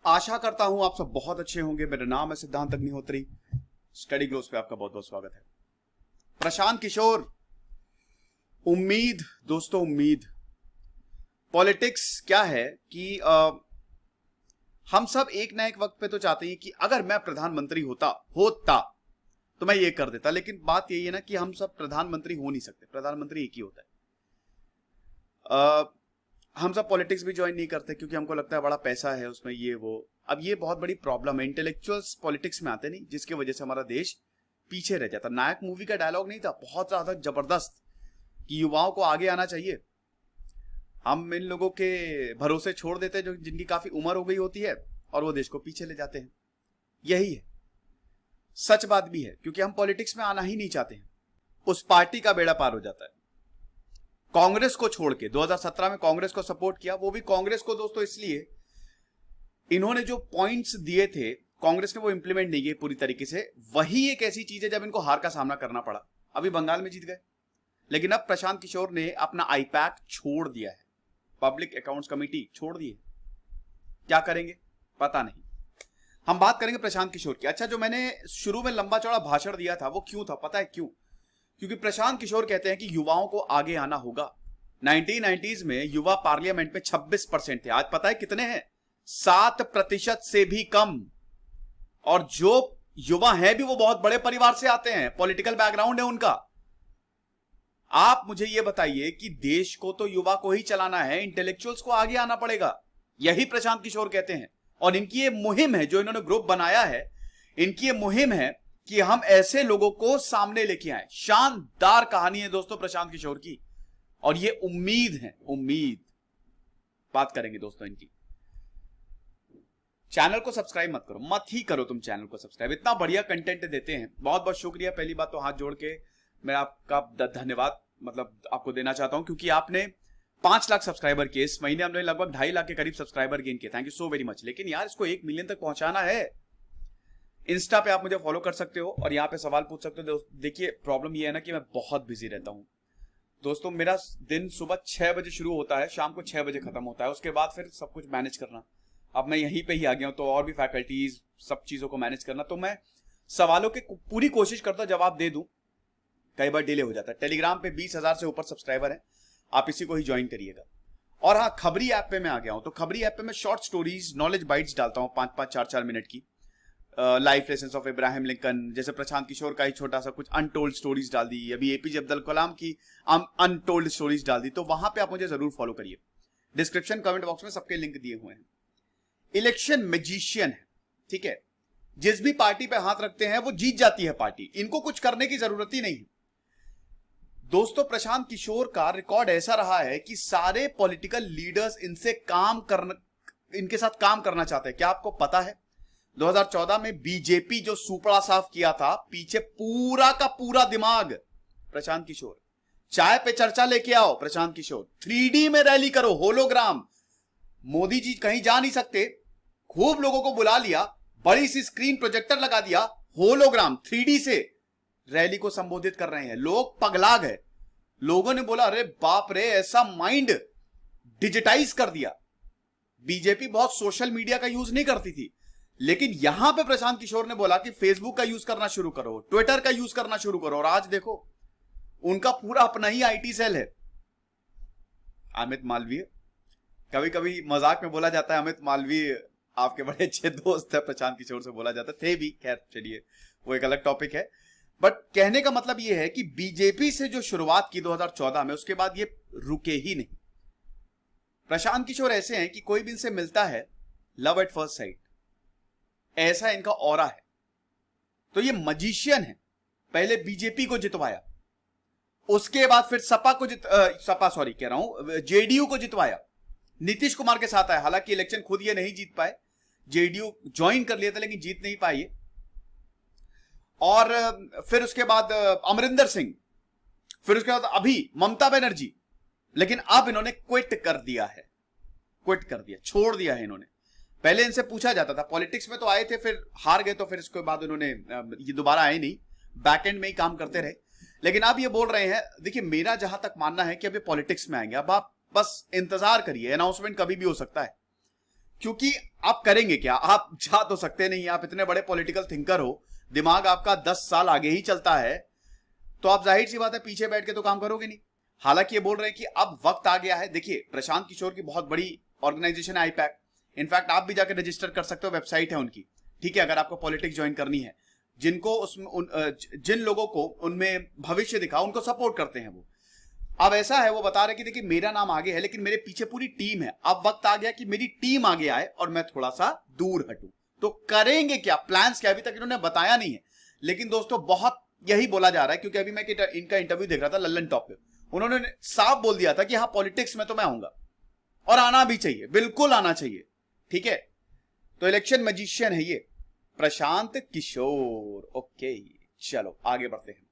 आशा करता हूं आप सब बहुत अच्छे होंगे। मेरा नाम है सिद्धांत अग्निहोत्री। स्टडी ग्रोथ पे आपका बहुत बहुत स्वागत है। प्रशांत किशोर, उम्मीद दोस्तों, उम्मीद। पॉलिटिक्स क्या है कि हम सब एक ना एक वक्त पे तो चाहते हैं कि अगर मैं प्रधानमंत्री होता तो मैं ये कर देता, लेकिन बात यही है ना कि हम सब प्रधानमंत्री हो नहीं सकते। प्रधानमंत्री एक ही होता है। हम सब पॉलिटिक्स भी ज्वाइन नहीं करते क्योंकि हमको लगता है बड़ा पैसा है उसमें, ये वो। अब ये बहुत बड़ी प्रॉब्लम है। इंटेलेक्चुअल्स पॉलिटिक्स में आते नहीं, जिसकी वजह से हमारा देश पीछे रह जाता। नायक मूवी का डायलॉग नहीं था बहुत ज्यादा जबरदस्त कि युवाओं को आगे आना चाहिए। हम इन लोगों के भरोसे छोड़ देते हैं जो जिनकी काफी उम्र हो गई होती है और वो देश को पीछे ले जाते हैं। यही है, सच बात भी है, क्योंकि हम पॉलिटिक्स में आना ही नहीं चाहते हैं। उस पार्टी का बेड़ा पार हो जाता है। कांग्रेस को छोड़ के 2017 में कांग्रेस को सपोर्ट किया, वो भी कांग्रेस को दोस्तों इसलिए इन्होंने जो पॉइंट्स दिए थे कांग्रेस ने वो इंप्लीमेंट नहीं किए पूरी तरीके से। वही एक ऐसी चीज है जब इनको हार का सामना करना पड़ा। अभी बंगाल में जीत गए, लेकिन अब प्रशांत किशोर ने अपना आईपैक छोड़ दिया है, पब्लिक अकाउंट्स कमेटी छोड़ दी है। क्या करेंगे पता नहीं। हम बात करेंगे प्रशांत किशोर की। अच्छा, जो मैंने शुरू में लंबा चौड़ा भाषण दिया था वो क्यों था पता है? क्यों? क्योंकि प्रशांत किशोर कहते हैं कि युवाओं को आगे आना होगा। 1990s में युवा पार्लियामेंट में 26% थे, आज पता है कितने हैं? 7% से भी कम। और जो युवा हैं भी वो बहुत बड़े परिवार से आते हैं, पॉलिटिकल बैकग्राउंड है उनका। आप मुझे ये बताइए कि देश को तो युवा को ही चलाना है, इंटेलेक्चुअल्स को आगे आना पड़ेगा। यही प्रशांत किशोर कहते हैं। और इनकी ये मुहिम है, जो इन्होंने ग्रुप बनाया है, इनकी ये मुहिम है कि हम ऐसे लोगों को सामने लेके आए। शानदार कहानी है दोस्तों प्रशांत किशोर की, और ये उम्मीद है, उम्मीद। बात करेंगे दोस्तों इनकी। चैनल को सब्सक्राइब मत करो, मत ही करो तुम चैनल को सब्सक्राइब। इतना बढ़िया कंटेंट देते हैं, बहुत बहुत शुक्रिया। पहली बात तो हाथ जोड़ के मैं आपका धन्यवाद आपको देना चाहता हूं, क्योंकि आपने 5 लाख सब्सक्राइबर किए। इस महीने हमने लगभग 2.5 लाख के करीब सब्सक्राइबर गेन किए। Thank you so very much. लेकिन यार, इसको 1 मिलियन तक पहुंचाना है। इंस्टा पे आप मुझे फॉलो कर सकते हो और यहाँ पे सवाल पूछ सकते हो। देखिए, प्रॉब्लम ये है ना कि मैं बहुत बिजी रहता हूँ दोस्तों। मेरा दिन सुबह 6 बजे शुरू होता है, शाम को 6 बजे खत्म होता है। उसके बाद फिर सब कुछ मैनेज करना। अब मैं यहीं पे ही आ गया हूँ, तो और भी फैकल्टीज, सब चीजों को मैनेज करना। तो मैं सवालों की पूरी कोशिश करता हूँ जवाब दे दूं, कई बार डिले हो जाता है। टेलीग्राम पे 20,000 से ऊपर सब्सक्राइबर है, आप इसी को ही ज्वाइन करिएगा। और हाँ, खबरी ऐप पे मैं आ गया हूं। तो खबरी ऐप पे मैं शॉर्ट स्टोरीज, नॉलेज बाइट्स डालता हूं, 5-5, 4-4 मिनट की। Life lessons of Ibrahim Lincoln, जैसे प्रशांत किशोर का ही छोटा सा कुछ अनटोल्ड स्टोरीज डाल दी। अभी एपीजे अब्दुल कलाम की अनटोल्ड स्टोरीज डाल दी। तो वहां पे आप मुझे जरूर फॉलो करिए। डिस्क्रिप्शन कमेंट बॉक्स में सबके लिंक दिए हुए हैं। इलेक्शन मैजिशियन है, ठीक है। जिस भी पार्टी पे हाथ रखते हैं वो जीत जाती है पार्टी। इनको कुछ करने की जरूरत ही नहीं। दोस्तों, प्रशांत किशोर का रिकॉर्ड ऐसा रहा है कि सारे पॉलिटिकल लीडर्स इनके साथ काम करना चाहते हैं। क्या आपको पता है 2014 में बीजेपी जो सुपड़ा साफ किया था, पीछे पूरा का पूरा दिमाग प्रशांत किशोर। चाय पे चर्चा लेके आओ प्रशांत किशोर, 3D में रैली करो, होलोग्राम। मोदी जी कहीं जा नहीं सकते, खूब लोगों को बुला लिया, बड़ी सी स्क्रीन प्रोजेक्टर लगा दिया, होलोग्राम 3D से रैली को संबोधित कर रहे हैं। लोग पगला गए। लोगों ने बोला, अरे बाप रे, ऐसा माइंड डिजिटाइज कर दिया। बीजेपी बहुत सोशल मीडिया का यूज नहीं करती थी, लेकिन यहां पे प्रशांत किशोर ने बोला कि फेसबुक का यूज करना शुरू करो, ट्विटर का यूज करना शुरू करो। और आज देखो, उनका पूरा अपना ही आईटी सेल है। अमित मालवीय, कभी कभी मजाक में बोला जाता है अमित मालवीय आपके बड़े अच्छे दोस्त है, प्रशांत किशोर से बोला जाता थे भी। खैर चलिए, वो एक अलग टॉपिक है। बट कहने का मतलब यह है कि बीजेपी से जो शुरुआत की 2014 में, उसके बाद ये रुके ही नहीं। प्रशांत किशोर ऐसे हैं कि कोई भी इनसे मिलता है, लव एट फर्स्ट साइट, ऐसा इनका ऑरा है। तो ये मजिशियन है। पहले बीजेपी को जितवाया, उसके बाद फिर जेडीयू को जितवाया, नीतीश कुमार के साथ आया। हालांकि इलेक्शन खुद ये नहीं जीत पाए, जेडीयू ज्वाइन कर लिया था लेकिन जीत नहीं पाई। और फिर उसके बाद अमरिंदर सिंह, फिर उसके बाद अभी ममता बनर्जी। लेकिन अब इन्होंने क्विट कर दिया है, छोड़ दिया है इन्होंने। पहले इनसे पूछा जाता था, पॉलिटिक्स में तो आए थे, फिर हार गए, तो फिर इसके बाद उन्होंने ये दोबारा आए नहीं, बैक एंड में ही काम करते रहे। लेकिन अब ये बोल रहे हैं, देखिए मेरा जहां तक मानना है कि अब ये पॉलिटिक्स में आएंगे। अब आप बस इंतजार करिए, अनाउंसमेंट कभी भी हो सकता है, क्योंकि आप करेंगे क्या? आप जा तो सकते नहीं, आप इतने बड़े पॉलिटिकल थिंकर हो, दिमाग आपका 10 साल आगे ही चलता है, तो आप जाहिर सी बात है पीछे बैठ के तो काम करोगे नहीं। हालांकि ये बोल रहे हैं कि अब वक्त आ गया है। देखिए, प्रशांत किशोर की बहुत बड़ी ऑर्गेनाइजेशन है आईपैक, इनफैक्ट आप भी जाकर रजिस्टर कर सकते हो, वेबसाइट है उनकी, ठीक है, अगर आपको पॉलिटिक्स ज्वाइन करनी है। जिनको उसमें जिन लोगों को उनमें भविष्य दिखा उनको सपोर्ट करते हैं वो। अब ऐसा है, वो बता रहे कि देखिए मेरा नाम आगे है लेकिन मेरे पीछे पूरी टीम है, अब वक्त आ गया कि मेरी टीम आगे आए और मैं थोड़ा सा दूर हटूं। तो करेंगे क्या, प्लान्स क्या, अभी तक इन्होंने बताया नहीं है, लेकिन दोस्तों बहुत यही बोला जा रहा है, क्योंकि अभी मैं इनका इंटरव्यू देख रहा था लल्लन टॉप पे, उन्होंने साफ बोल दिया था कि हाँ पॉलिटिक्स में तो मैं आऊंगा और आना भी चाहिए, बिल्कुल आना चाहिए, ठीक है। तो इलेक्शन मैजिशियन है ये प्रशांत किशोर। ओके, चलो आगे बढ़ते हैं।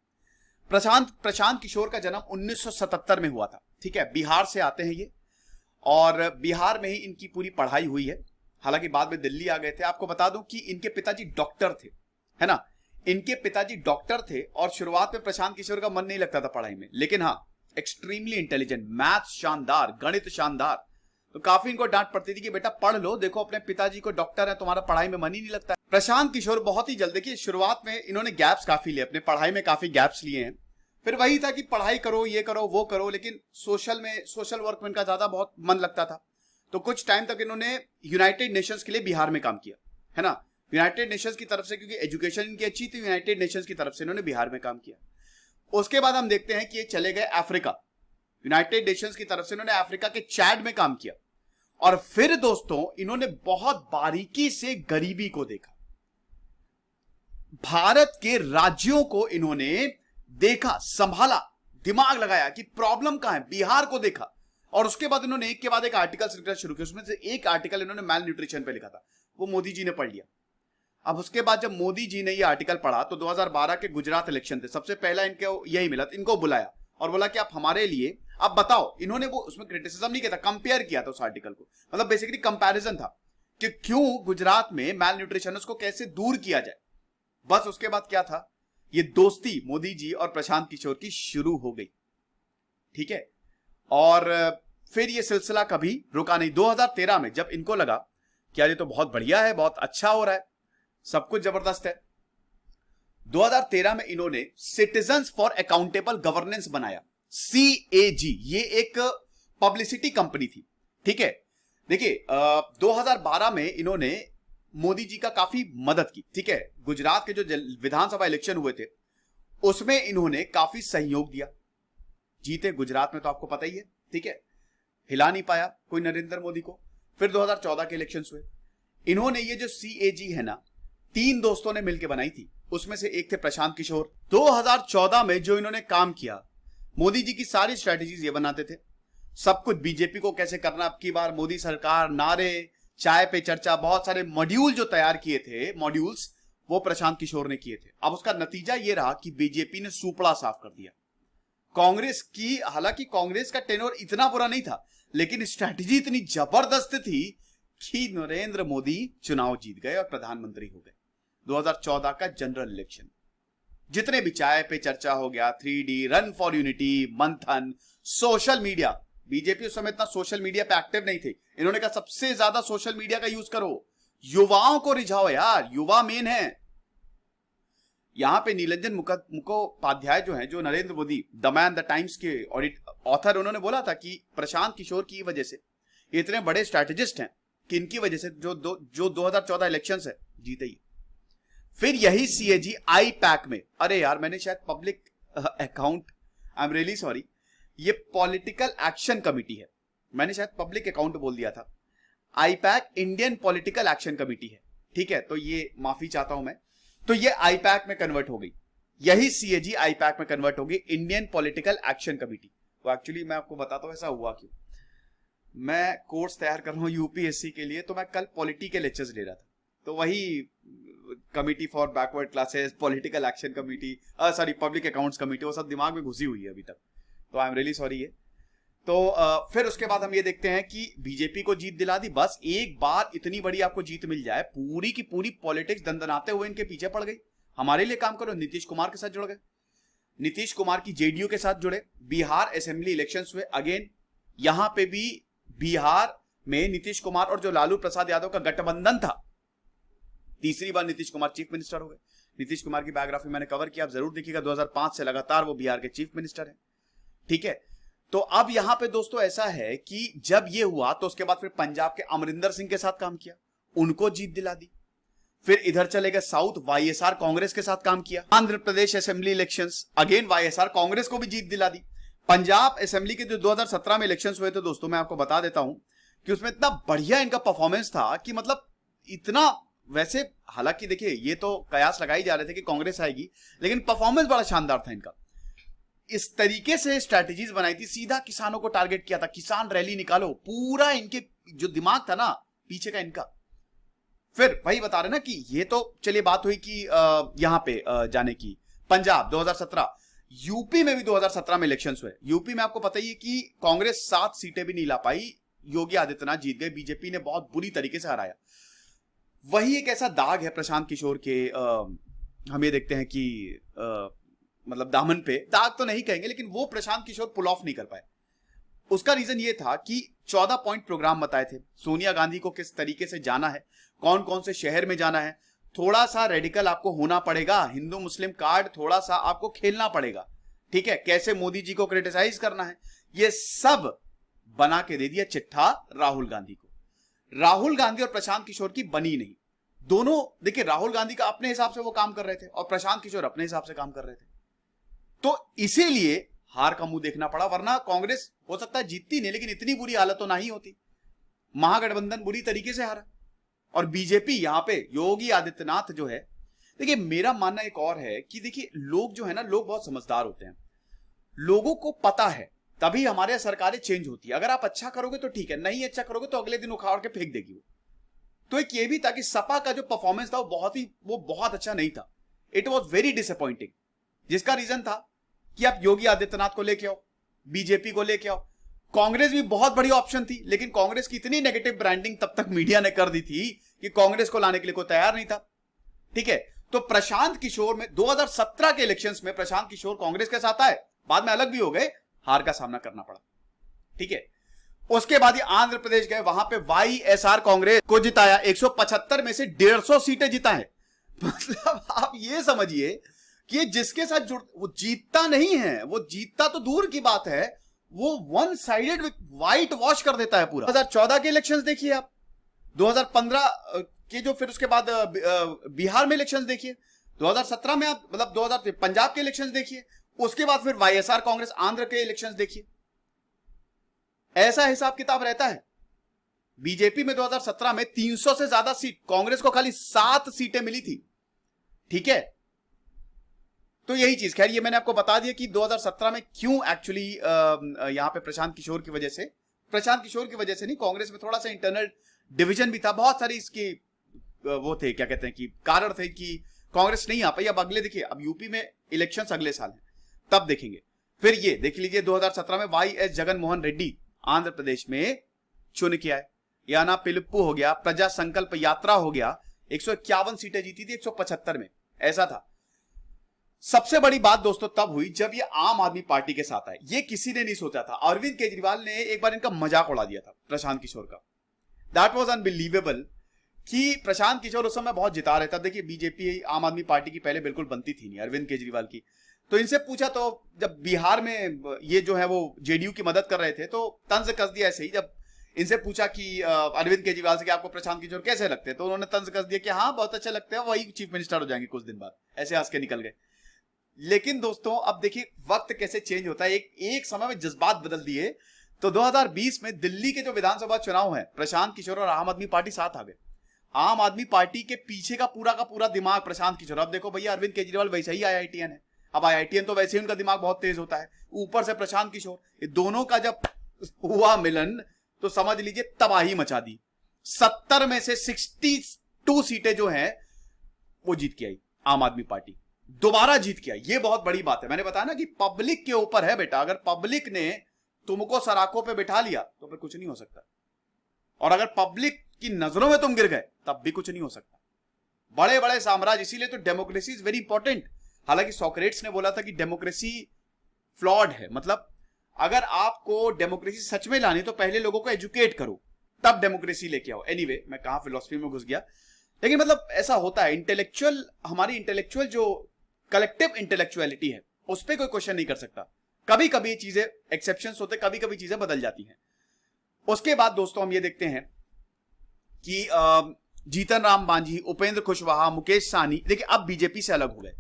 प्रशांत किशोर का जन्म 1977 में हुआ था, ठीक है, बिहार से आते हैं ये, और बिहार में ही इनकी पूरी पढ़ाई हुई है। हालांकि बाद में दिल्ली आ गए थे। आपको बता दूं कि इनके पिताजी डॉक्टर थे, है ना, इनके पिताजी डॉक्टर थे, और शुरुआत में प्रशांत किशोर का मन नहीं लगता था पढ़ाई में, लेकिन हाँ एक्सट्रीमली इंटेलिजेंट, मैथ्स शानदार, गणित शानदार, तो काफी इनको डांट पड़ती थी कि बेटा पढ़ लो, देखो अपने पिताजी को डॉक्टर है, तुम्हारा पढ़ाई में मन ही नहीं लगता। प्रशांत किशोर बहुत ही जल्द, देखिए शुरुआत में इन्होंने गैप्स काफी लिए, अपने पढ़ाई में काफी गैप्स लिए हैं, फिर वही था कि पढ़ाई करो, ये करो, वो करो, लेकिन सोशल वर्क में इनका ज्यादा बहुत मन लगता था। तो कुछ टाइम तक इन्होंने यूनाइटेड नेशंस के लिए बिहार में काम किया, है ना, यूनाइटेड नेशंस की तरफ से, क्योंकि एजुकेशन इनकी अच्छी थी, यूनाइटेड नेशंस की तरफ से इन्होंने बिहार में काम किया। उसके बाद हम देखते हैं कि ये चले गए अफ्रीका, यूनाइटेड नेशंस की तरफ से इन्होंने अफ्रीका के चैड में काम किया, और फिर दोस्तों इन्होंने बहुत बारीकी से गरीबी को देखा, भारत के राज्यों को इन्होंने देखा, संभाला, दिमाग लगाया कि प्रॉब्लम कहां है, बिहार को देखा, और उसके बाद इन्होंने एक के बाद एक आर्टिकल लिखना शुरू किया। उसमें से एक आर्टिकल इन्होंने मैल न्यूट्रिशन पे लिखा था, वो मोदी जी ने पढ़ लिया। अब उसके बाद जब मोदी जी ने ये आर्टिकल पढ़ा तो 2012 के गुजरात इलेक्शन थे, सबसे पहला इनको यही मिला, इनको बुलाया और बोला कि आप हमारे लिए आप बताओ। इन्होंने वो उसमें क्रिटिसिज्म नहीं किया था, कंपेयर किया था उस आर्टिकल को, मतलब बेसिकली कंपैरिजन था कि क्यों गुजरात में मैल न्यूट्रिशन उसको कैसे दूर किया जाए। बस उसके बाद क्या था, ये दोस्ती मोदी जी और प्रशांत किशोर की शुरू हो गई, ठीक है, और फिर ये सिलसिला कभी रुका नहीं। 2013 में जब इनको लगा कि यार ये तो बहुत बढ़िया है, बहुत अच्छा हो रहा है, सब कुछ जबरदस्त है, 2013 में इन्होंने सिटीजन्स फॉर अकाउंटेबल गवर्नेंस बनाया, CAG, ये एक पब्लिसिटी कंपनी थी, ठीक है। देखिए 2012 में इन्होंने मोदी जी का काफी मदद की, ठीक है, गुजरात के जो विधानसभा इलेक्शन हुए थे उसमें इन्होंने काफी सहयोग दिया, जीते गुजरात में तो आपको पता ही है, ठीक है, हिला नहीं पाया कोई नरेंद्र मोदी को। फिर 2014 के इलेक्शंस हुए, इन्होंने ये जो CAG है ना, 3 दोस्तों ने मिलकर बनाई थी, उसमें से एक थे प्रशांत किशोर। 2014 में जो इन्होंने काम किया, मोदी जी की सारी स्ट्रेटेजीज ये बनाते थे, सब कुछ बीजेपी को कैसे करना, अब की बार मोदी सरकार, नारे, चाय पे चर्चा, बहुत सारे मॉड्यूल जो तैयार किए थे, मॉड्यूल्स वो प्रशांत किशोर ने किए थे। अब उसका नतीजा ये रहा कि बीजेपी ने सुपड़ा साफ कर दिया कांग्रेस की। हालांकि कांग्रेस का टेनोर इतना बुरा नहीं था, लेकिन स्ट्रैटेजी इतनी जबरदस्त थी कि नरेंद्र मोदी चुनाव जीत गए और प्रधानमंत्री हो गए। 2014 का जनरल इलेक्शन, जितने भी चाय पे चर्चा हो गया, 3D, रन फॉर यूनिटी, मंथन, सोशल मीडिया, बीजेपी उस समय इतना सोशल मीडिया पे एक्टिव नहीं थे, इन्होंने कहा सबसे ज्यादा सोशल मीडिया का यूज करो, युवाओं को रिझाओ यार, युवा मेन है। यहां पे नीलंजन मुखोपाध्याय जो है, जो Narendra Modi the man the times के ऑथर, उन्होंने बोला था कि प्रशांत किशोर की वजह से ये इतने बड़े स्ट्रैटेजिस्ट हैं कि इनकी वजह से जो 2014 इलेक्शंस है जीते ही। फिर यही CAG आईपैक में, अरे यार मैंने शायद public account, I am really sorry, ये पॉलिटिकल एक्शन कमिटी है, मैंने शायद पब्लिक अकाउंट बोल दिया था, IUPAC Indian political action committee है, ठीक है, तो ये माफी चाहता हूं मैं। तो ये आईपैक में कन्वर्ट हो गई, यही CAG आईपैक में कन्वर्ट हो गई, इंडियन पॉलिटिकल एक्शन कमिटी। तो एक्चुअली मैं आपको बताता हूं ऐसा हुआ क्यों। मैं कोर्स तैयार कर रहा हूं UPSC के लिए, तो मैं कल पॉलिटी के लेक्चर्स ले रहा था, तो वही committee for backward classes, political action committee, sorry public accounts committee, वो सब दिमाग में घुसी हुई है अभी तक, तो आई एम रियली सॉरी ये। तो फिर उसके बाद हम ये देखते हैं कि बीजेपी को जीत दिला दी, बस एक बार इतनी बड़ी आपको जीत मिल जाए, पूरी की पूरी पॉलिटिक्स दंदनाते हुए इनके पीछे पड़ गई, हमारे लिए काम करो। नीतीश कुमार के साथ जुड़ गए, नीतीश कुमार की JDU के साथ जुड़े, बिहार असेंबली इलेक्शंस हुए, अगेन यहां पे भी बिहार में नीतीश कुमार और जो लालू प्रसाद यादव का गठबंधन था, तीसरी बार नीतीश कुमार चीफ मिनिस्टर हो गए। नीतीश कुमार की बायोग्राफी मैंने कवर किया, आप जरूर देखिएगा। 2005 से लगातार वो बिहार के चीफ मिनिस्टर हैं, ठीक है। तो अब यहां पे दोस्तों ऐसा है कि जब ये हुआ तो उसके बाद फिर पंजाब के अमरिंदर सिंह के साथ काम किया, उनको जीत दिला दी। फिर इधर चले गए साउथ, वाईएसआर कांग्रेस के साथ काम किया। Andhra Pradesh assembly elections, again YSR Congress को भी जीत दिला दी। पंजाब असेंबली के जो 2017 में इलेक्शंस हुए थे दोस्तों, मैं आपको बता देता हूं कि उसमें इतना बढ़िया इनका परफॉर्मेंस था कि मतलब इतना, वैसे हालांकि देखिए ये तो कयास लगाई जा रहे थे कि कांग्रेस आएगी, लेकिन परफॉर्मेंस बड़ा शानदार था इनका। इस तरीके से स्ट्रैटेजीज बनाई थी, सीधा किसानों को टारगेट किया था, किसान रैली निकालो, पूरा इनके जो दिमाग था ना पीछे का इनका। फिर वही बता रहे ना कि ये तो चलिए बात हुई कि यहां पे जाने की। पंजाब 2017, यूपी में भी 2017 में इलेक्शंस हुए। यूपी में आपको पता ही है कि कांग्रेस 7 सीटें भी नहीं ला पाई, योगी आदित्यनाथ जीत गए, बीजेपी ने बहुत बुरी तरीके से हराया। वही एक ऐसा दाग है प्रशांत किशोर के, हम ये देखते हैं कि मतलब दामन पे, दाग तो नहीं कहेंगे लेकिन वो प्रशांत किशोर पुल ऑफ नहीं कर पाए। उसका रीजन ये था कि 14 पॉइंट प्रोग्राम बताए थे, सोनिया गांधी को किस तरीके से जाना है, कौन कौन से शहर में जाना है, थोड़ा सा रेडिकल आपको होना पड़ेगा, हिंदू मुस्लिम कार्ड थोड़ा सा आपको खेलना पड़ेगा, ठीक है, कैसे मोदी जी को क्रिटिसाइज करना है, ये सब बना के दे दिया चिट्ठा राहुल गांधी को। राहुल गांधी और प्रशांत किशोर की बनी नहीं। दोनों देखिए, राहुल गांधी का अपने हिसाब से वो काम कर रहे थे और प्रशांत किशोर अपने हिसाब से काम कर रहे थे, तो इसीलिए हार का मुंह देखना पड़ा। वरना कांग्रेस हो सकता है जीतती नहीं, लेकिन इतनी बुरी हालत तो नहीं होती। महागठबंधन बुरी तरीके से हारा और बीजेपी यहां पे योगी आदित्यनाथ जो है, देखिए मेरा मानना एक और है कि देखिए लोग जो है ना, लोग बहुत समझदार होते हैं, लोगों को पता है, तभी हमारे यहाँ सरकारें चेंज होती है। अगर आप अच्छा करोगे तो ठीक है, नहीं अच्छा करोगे तो अगले दिन उखाड़ के फेंक देगी वो। तो एक ये भी था कि सपा का जो परफॉर्मेंस था वो बहुत अच्छा नहीं था, इट वॉज वेरी डिसअपॉइंटिंग, जिसका रीजन था कि आप योगी आदित्यनाथ को लेके आओ, बीजेपी को लेके आओ। कांग्रेस भी बहुत बड़ी ऑप्शन थी, लेकिन कांग्रेस की इतनी नेगेटिव ब्रांडिंग तब तक मीडिया ने कर दी थी कि कांग्रेस को लाने के लिए कोई तैयार नहीं था, ठीक है। तो प्रशांत किशोर में 2017 के इलेक्शंस में प्रशांत किशोर कांग्रेस के साथ आए, बाद में अलग भी हो गए, हार का सामना करना पड़ा, ठीक है। उसके बाद ये आंध्र प्रदेश गए, वहां पे वाईएसआर कांग्रेस को जिताया, 175 में से 150 सीटें जिता है। मतलब आप ये समझिए कि जिसके साथ वो जीतता नहीं है, वो जीतता तो दूर की बात है, वो वन साइडेड व्हाइट वॉश कर देता है पूरा। 2014 के इलेक्शंस देखिए आप, 2015 के जो फिर उसके बाद बिहार में इलेक्शंस देखिए, 2017 में आप मतलब 2000 पंजाब के इलेक्शंस देखिए, उसके बाद फिर वाईएसआर कांग्रेस आंध्र के इलेक्शंस देखिए। ऐसा हिसाब किताब रहता है। बीजेपी में 2017 में 300 से ज्यादा सीट, कांग्रेस को खाली 7 सीटें मिली थी, ठीक है। तो यही चीज, खैर ये मैंने आपको बता दिया कि 2017 में क्यों एक्चुअली यहां पे प्रशांत किशोर की वजह से नहीं, कांग्रेस में थोड़ा सा इंटरनल डिवीजन भी था, बहुत सारी इसकी वो थे, क्या कहते हैं कि कारण थे कि कांग्रेस नहीं आ पाई। अब अगले देखिए, अब यूपी में इलेक्शंस अगले साल है, तब देखेंगे। फिर ये देख लीजिए 2017 में वाईएस जगन मोहन रेड्डी आंध्र प्रदेश में चुन के आए, याना पिलप्पू हो गया, प्रजा संकल्प यात्रा हो गया, 151 सीटें जीती थी 175 में, ऐसा था। सबसे बड़ी बात दोस्तों तब हुई जब ये आम आदमी पार्टी के साथ आए, ये किसी ने नहीं सोचा था। अरविंद केजरीवाल ने एक बार इनका मजाक उड़ा दिया था प्रशांत किशोर का, दैट वाज अनबिलीवेबल कि प्रशांत किशोर उस समय बहुत जिता रहे थे। देखिए बीजेपी आम आदमी पार्टी की पहले बिल्कुल बनती थी नहीं, अरविंद केजरीवाल की। तो इनसे पूछा, तो जब बिहार में ये जो है वो जेडीयू की मदद कर रहे थे, तो तंज कस दिया ऐसे ही। जब इनसे पूछा कि अरविंद केजरीवाल से कि आपको प्रशांत किशोर कैसे लगते हैं, तो उन्होंने तंज कस दिया कि हाँ बहुत अच्छे लगते हैं, वही चीफ मिनिस्टर हो जाएंगे कुछ दिन बाद, ऐसे हंस के निकल गए। लेकिन दोस्तों अब देखिए वक्त कैसे चेंज होता है, एक समय में जज्बात बदल दिए। तो 2020 में दिल्ली के जो विधानसभा चुनाव है, प्रशांत किशोर और आम आदमी पार्टी साथ आ गए। आम आदमी पार्टी के पीछे का पूरा दिमाग प्रशांत किशोर। अब देखो भैया, अरविंद केजरीवाल वैसे ही IITN है, अब IITN तो वैसे ही उनका दिमाग बहुत तेज होता है, ऊपर से प्रशांत किशोर, ये दोनों का जब हुआ मिलन तो समझ लीजिए तबाही मचा दी। 70 में से 62 सीटें जो हैं वो जीत के आई आम आदमी पार्टी, दोबारा जीत के आई। ये बहुत बड़ी बात है। मैंने बताया ना कि पब्लिक के ऊपर है बेटा, अगर पब्लिक ने तुमको सराखों पे बिठा लिया तो फिर कुछ नहीं हो सकता, और अगर पब्लिक की नजरों में तुम गिर गए तब भी कुछ नहीं हो सकता। बड़े बड़े साम्राज्य, इसीलिए तो डेमोक्रेसी इज वेरी इंपॉर्टेंट। हालांकि सोक्रेट्स ने बोला था कि डेमोक्रेसी फ्लॉड है, मतलब अगर आपको डेमोक्रेसी सच में लानी तो पहले लोगों को एजुकेट करो, तब डेमोक्रेसी लेके आओ। एनीवे, मैं कहां फिलोसफी में घुस गया, लेकिन मतलब ऐसा होता है, इंटेलेक्चुअल, हमारी इंटेलेक्चुअल जो कलेक्टिव इंटेलेक्चुअलिटी है उस पर कोई क्वेश्चन नहीं कर सकता। कभी कभी ये चीजें एक्सेप्शंस होते, कभी कभी चीजें बदल जाती हैं। उसके बाद दोस्तों हम ये देखते हैं कि जीतन राम मांझी, उपेंद्र कुशवाहा, मुकेश सहनी, देखिए अब बीजेपी से अलग हो गए।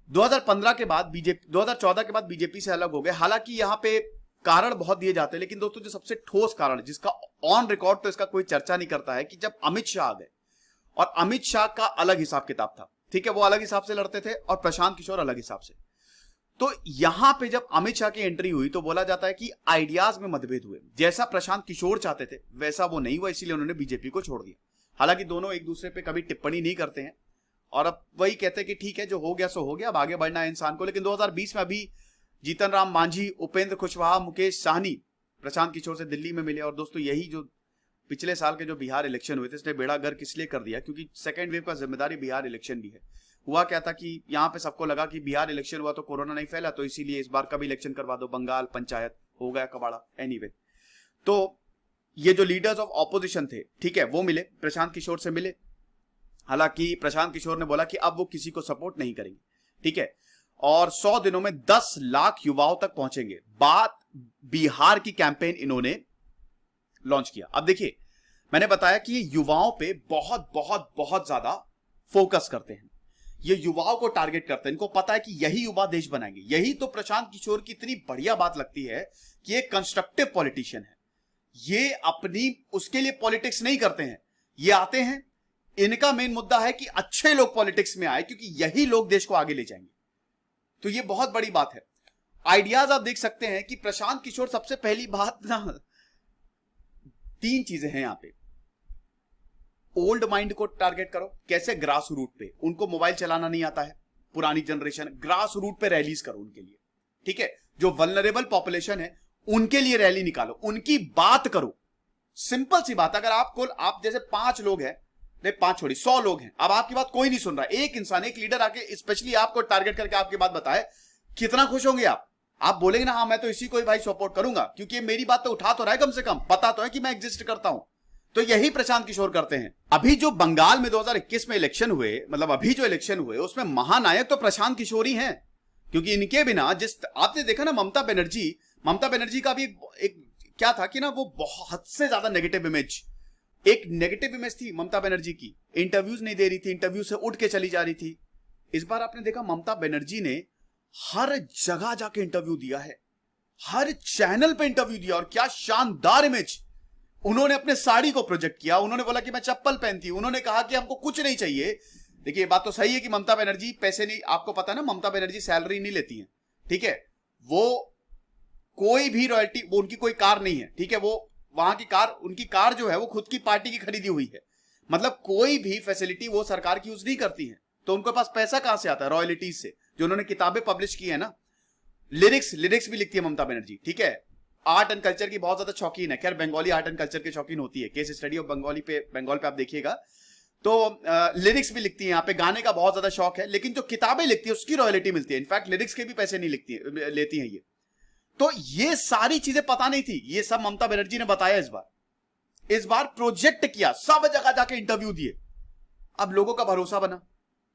2015 के बाद बीजेपी, 2014 के बाद बीजेपी से अलग हो गए। हालांकि यहां पे कारण बहुत दिए जाते हैं, लेकिन दोस्तों जो सबसे ठोस कारण, जिसका ऑन रिकॉर्ड तो इसका कोई चर्चा नहीं करता है, कि जब अमित शाह आ गए, और अमित शाह का अलग हिसाब किताब था, ठीक है, वो अलग हिसाब से लड़ते थे, और प्रशांत किशोर अलग हिसाब से। तो यहां पे जब अमित शाह की एंट्री हुई तो बोला जाता है कि आइडियाज में मतभेद हुए, जैसा प्रशांत किशोर चाहते थे वैसा वो नहीं हुआ, इसीलिए उन्होंने बीजेपी को छोड़ दिया। हालांकि दोनों एक दूसरे पे कभी टिप्पणी नहीं करते हैं, और अब वही कहते हैं कि ठीक है, जो हो गया सो हो गया, अब आगे बढ़ना है इंसान को। लेकिन 2020 में अभी जीतन राम मांझी, उपेंद्र कुशवाहा, मुकेश सहनी प्रशांत किशोर से दिल्ली में मिले। और दोस्तों यही जो पिछले साल के जो बिहार इलेक्शन हुए थे, इसने बेड़ा गर्क इसलिए कर दिया क्योंकि सेकेंड वेव का जिम्मेदारी बिहार इलेक्शन भी है। हुआ क्या था कि यहाँ पे सबको लगा कि बिहार इलेक्शन हुआ तो कोरोना नहीं फैला, तो इसीलिए इस बार का भी इलेक्शन करवा दो, बंगाल पंचायत हो गया कबाड़ा। एनीवे, तो ये जो लीडर्स ऑफ ऑपोजिशन थे, ठीक है, वो मिले, प्रशांत किशोर से मिले। हालांकि प्रशांत किशोर ने बोला कि अब वो किसी को सपोर्ट नहीं करेंगे, ठीक है, और 100 दिनों में 10 लाख युवाओं तक पहुंचेंगे। बात बिहार की कैंपेन इन्होंने लॉन्च किया। अब देखिए, मैंने बताया कि ये युवाओं पे बहुत बहुत बहुत ज्यादा फोकस करते हैं, ये युवाओं को टारगेट करते हैं, इनको पता है कि यही युवा देश बनाएंगे। यही तो प्रशांत किशोर की इतनी बढ़िया बात लगती है कि ये कंस्ट्रक्टिव पॉलिटिशियन है, ये अपनी उसके लिए पॉलिटिक्स नहीं करते हैं, ये आते हैं, इनका मेन मुद्दा है कि अच्छे लोग पॉलिटिक्स में आए, क्योंकि यही लोग देश को आगे ले जाएंगे। तो ये बहुत बड़ी बात है। आइडियाज आप देख सकते हैं कि प्रशांत किशोर, सबसे पहली बात ना, 3 चीजें हैं यहां पे। ओल्ड माइंड को टारगेट करो, कैसे? ग्रास रूट पे, उनको मोबाइल चलाना नहीं आता है, पुरानी जनरेशन, ग्रास रूट पे रैलीज करो उनके लिए, ठीक है, जो वल्नरेबल पॉपुलेशन है उनके लिए रैली निकालो, उनकी बात करो। सिंपल सी बात, अगर आप जैसे 5 लोग हैं, नहीं 5 छोड़ी 100 लोग हैं, अब आपकी बात कोई नहीं सुन रहा, एक इंसान, एक लीडर आके स्पेशली आपको टारगेट करके आपकी बात बताए, कितना खुश होंगे आप बोलेंगे ना, हाँ मैं तो इसी को ही भाई सपोर्ट करूंगा, क्योंकि मेरी बात तो उठा तो रहा है, कम से कम पता तो है कि मैं एग्जिस्ट करता हूं। तो यही प्रशांत किशोर करते हैं। अभी जो बंगाल में 2021 में इलेक्शन हुए, मतलब अभी जो इलेक्शन हुए, उसमें महानायक तो प्रशांत किशोर ही हैं, क्योंकि इनके बिना, जिस आपने देखा ना, ममता बनर्जी का भी एक क्या था कि ना, वो बहुत से ज्यादा नेगेटिव इमेज थी ममता बनर्जी की। इंटरव्यूज नहीं दे रही थी, इंटरव्यू से उठ के चली जा रही थी। इस बार आपने देखा ममता बनर्जी ने हर जगह जाके इंटरव्यू दिया है, हर चैनल पे इंटरव्यू दिया, और क्या शानदार इमेज। उन्होंने अपने साड़ी को प्रोजेक्ट किया, उन्होंने बोला कि मैं चप्पल पहनती हूं, उन्होंने कहा कि हमको कुछ नहीं चाहिए। देखिए, बात तो सही है कि ममता बनर्जी पैसे नहीं, आपको पता है ना, ममता बनर्जी सैलरी नहीं लेती है, ठीक है, वो कोई भी रॉयल्टी, वो उनकी कोई कार नहीं है, ठीक है, वो वहां की कार, उनकी कार जो है वो खुद की पार्टी की खरीदी हुई है, मतलब कोई भी फैसिलिटी वो सरकार की यूज नहीं करती है। तो उनके पास पैसा कहां से आता है? रॉयल्टीज से, जो उन्होंने किताबें पब्लिश की है ना, लिरिक्स भी लिखती है ममता बनर्जी, ठीक है, आर्ट एंड कल्चर की बहुत ज्यादा शौकीन है। खैर, बंगाली आर्ट एंड कल्चर की शौकीन होती है, केस स्टडी ऑफ बंगाल पे आप देखिएगा, तो लिरिक्स भी लिखती है, यहाँ पे गाने का बहुत ज्यादा शौक है, लेकिन जो किताबें लिखती है उसकी रॉयल्टी मिलती है, इनफैक्ट लिरिक्स के भी पैसे नहीं लेती है ये। तो ये सारी चीजें पता नहीं थी, ये सब ममता बनर्जी ने बताया। इस बार प्रोजेक्ट किया, सब जगह जाके इंटरव्यू दिए। अब लोगों का भरोसा बना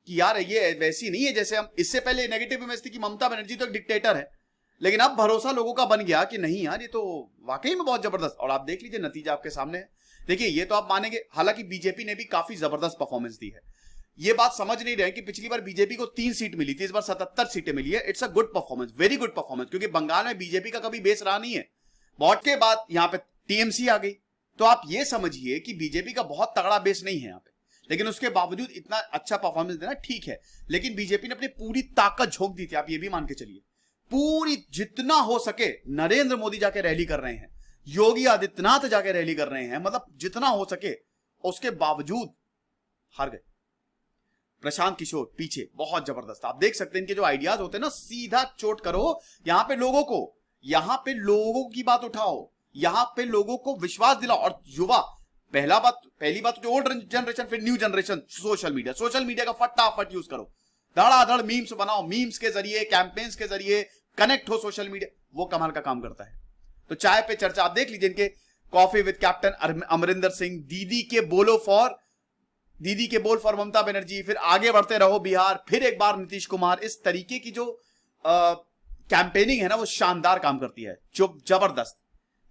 कि यार ये वैसी नहीं है जैसे हम, इससे पहले नेगेटिव इमेज थी कि ममता बनर्जी तो एक डिक्टेटर है, लेकिन अब भरोसा लोगों का बन गया कि नहीं यार, ये तो वाकई में बहुत जबरदस्त। और आप देख लीजिए, नतीजा आपके सामने है। देखिए, ये तो आप मानेंगे, हालांकि बीजेपी ने भी काफी जबरदस्त परफॉर्मेंस दी है। ये बात समझ नहीं रहे कि पिछली बार बीजेपी को 3 सीट मिली थी, इस बार 77 सीटें मिली है। It's a good performance, very good performance, क्योंकि बंगाल में बीजेपी का कभी बेस रहा नहीं है। वोट के बाद यहां पे टीएमसी आ गई, तो आप ये समझिए कि बीजेपी का बहुत तगड़ा बेस नहीं है यहां पे, लेकिन उसके बावजूद इतना अच्छा परफॉर्मेंस देना ठीक है। लेकिन बीजेपी ने अपनी पूरी ताकत झोंक दी थी, आप ये भी मान के चलिए, पूरी, जितना हो सके। नरेंद्र मोदी जाके रैली कर रहे हैं, योगी आदित्यनाथ जाके रैली कर रहे हैं, मतलब जितना हो सके, उसके बावजूद हार गए। प्रशांत किशोर पीछे बहुत जबरदस्त, आप देख सकते हैं इनके जो आइडियाज होते हैं ना, सीधा चोट करो यहां पे लोगों को, यहां पे लोगों की बात उठाओ, यहां पे लोगों को विश्वास दिलाओ। और युवा, पहली बात जो ओल्ड जनरेशन, फिर न्यू जनरेशन, सोशल मीडिया का फटाफट यूज करो, धड़ाधड़ मीम्स बनाओ, मीम्स के जरिए, कैंपेन्स के जरिए कनेक्ट हो सोशल मीडिया, वो कमाल का काम करता है। तो चाय पे चर्चा आप देख लीजिए, इनके coffee with captain Amarinder Singh, दीदी के बोल फॉर ममता बनर्जी, फिर आगे बढ़ते रहो बिहार, फिर एक बार नीतीश कुमार। इस तरीके की जो कैंपेनिंग है ना, वो शानदार काम करती है, जो जबरदस्त।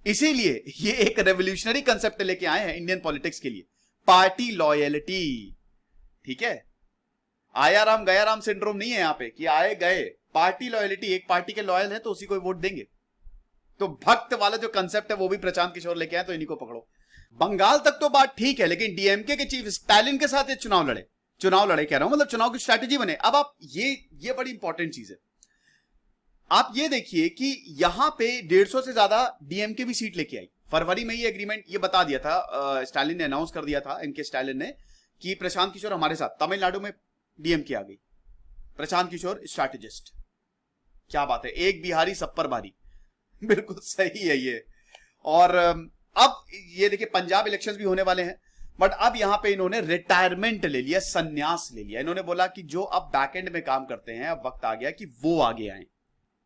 इसीलिए ये एक रेवोल्यूशनरी कंसेप्ट लेके आए हैं इंडियन पॉलिटिक्स के लिए, पार्टी लॉयल्टी। ठीक है, आया राम गया राम सिंड्रोम नहीं है यहां पे कि आए गए, पार्टी लॉयल्टी। एक पार्टी के लॉयल है तो उसी को वोट देंगे। तो भक्त वाला जो कंसेप्ट है वो भी प्रशांत किशोर लेके आए, तो इन्हीं को पकड़ो। बंगाल तक तो बात ठीक है, लेकिन डीएमके के चीफ स्टालिन के साथ ये चुनाव लड़े कह रहा हूं, मतलब चुनाव की स्ट्रैटेजी बने। अब आप ये बड़ी इंपॉर्टेंट चीज है। आप ये देखिए कि यहां पे 150 से ज्यादा डीएमके भी सीट लेके आई। फरवरी में ये एग्रीमेंट ये बता दिया था, स्टालिन ने अनाउंस कर दिया था, एमके स्टालिन ने, कि प्रशांत किशोर हमारे साथ। तमिलनाडु में डीएमके आ गई, प्रशांत किशोर स्ट्रैटेजिस्ट। क्या बात है, एक बिहारी सब पर भारी। बिल्कुल सही है ये। और अब ये देखिए पंजाब इलेक्शंस भी होने वाले हैं, बट अब यहां पे इन्होंने रिटायरमेंट ले लिया, संन्यास ले लिया। इन्होंने बोला कि जो अब बैकएंड में काम करते हैं, अब वक्त आ गया कि वो आगे आए।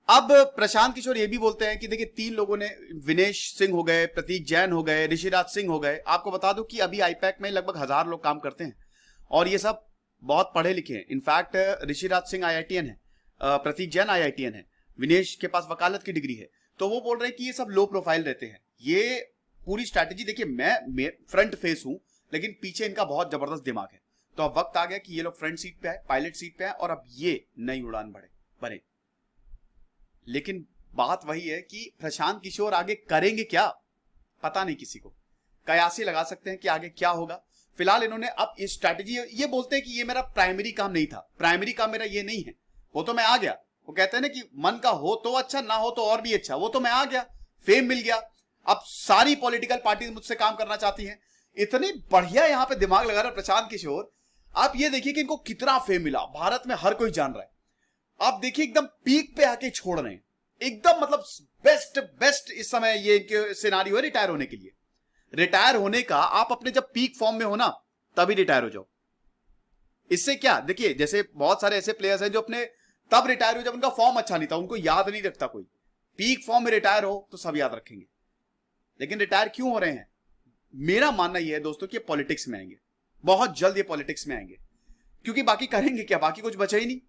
अब प्रशांत किशोर ये भी बोलते हैं कि देखिए 3 लोगों ने, विनेश सिंह हो गए, प्रतीक जैन हो गए, ऋषिराज सिंह हो गए। आपको बता दूं कि अभी आईपैक में लगभग 1000 लोग काम करते हैं और ये सब बहुत पढ़े लिखे हैं। इनफैक्ट ऋषिराज सिंह IITN है, प्रतीक जैन IITN है, विनेश के पास वकालत की डिग्री है। तो वो बोल रहे हैं कि ये सब लो प्रोफाइल रहते हैं। ये पूरी स्ट्रैटेजी देखिए, मैं फ्रंट फेस हूं, लेकिन पीछे इनका बहुत जबरदस्त दिमाग है। तो अब वक्त आ गया कि ये लोग फ्रंट सीट पे आए, पायलट सीट पे आए, और अब ये नई उड़ान भरे। लेकिन बात वही है कि प्रशांत किशोर आगे करेंगे क्या, पता नहीं किसी को। कयासी लगा सकते हैं कि आगे क्या होगा। फिलहाल इन्होंने अब ये स्ट्रैटेजी, ये बोलते हैं कि ये मेरा प्राइमरी काम नहीं था, प्राइमरी काम मेरा ये नहीं है, वो तो मैं आ गया। वो कहते हैं ना कि मन का हो तो अच्छा, ना हो तो और भी अच्छा। वो तो मैं आ गया, फेम मिल गया, अब सारी पॉलिटिकल पार्टी मुझसे काम करना चाहती हैं। इतनी बढ़िया यहां पे दिमाग लगा रहे प्रशांत किशोर। आप ये देखिए कि इनको कितना फेम मिला, भारत में हर कोई जान रहा है। आप देखिए एकदम पीक पे आके छोड़ रहे हैं, एकदम मतलब बेस्ट इस समय ये सिनारियो है रिटायर होने के लिए। रिटायर होने का आप अपने जब पीक फॉर्म में हो ना, तभी रिटायर हो जाओ। इससे क्या, देखिए जैसे बहुत सारे ऐसे प्लेयर्स हैं जो अपने तब रिटायर हो जब उनका फॉर्म अच्छा नहीं था, उनको याद नहीं रखता कोई। पीक फॉर्म में रिटायर हो तो सब याद रखेंगे। लेकिन रिटायर क्यों हो रहे हैं? मेरा मानना यह है दोस्तों कि पॉलिटिक्स में आएंगे, बहुत जल्द ये पॉलिटिक्स में आएंगे। क्योंकि बाकी करेंगे क्या, बाकी कुछ बचा ही नहीं।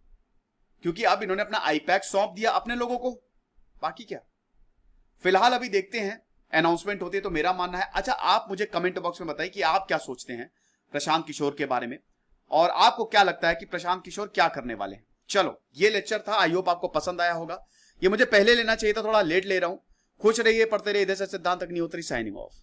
क्योंकि अब इन्होंने अपना आईपैक सौंप दिया अपने लोगों को, बाकी क्या। फिलहाल अभी देखते हैं, अनाउंसमेंट होती है तो मेरा मानना है। अच्छा, आप मुझे कमेंट बॉक्स में बताइए कि आप क्या सोचते हैं प्रशांत किशोर के बारे में, और आपको क्या लगता है कि प्रशांत किशोर क्या करने वाले हैं। चलो, ये लेक्चर था, आई होप आपको पसंद आया होगा। ये मुझे पहले लेना चाहिए था, थोड़ा लेट ले रहा हूं। खुश रहिए, पढ़ते रहिए। इधर से सिद्धांत अग्निहोत्री साइनिंग ऑफ।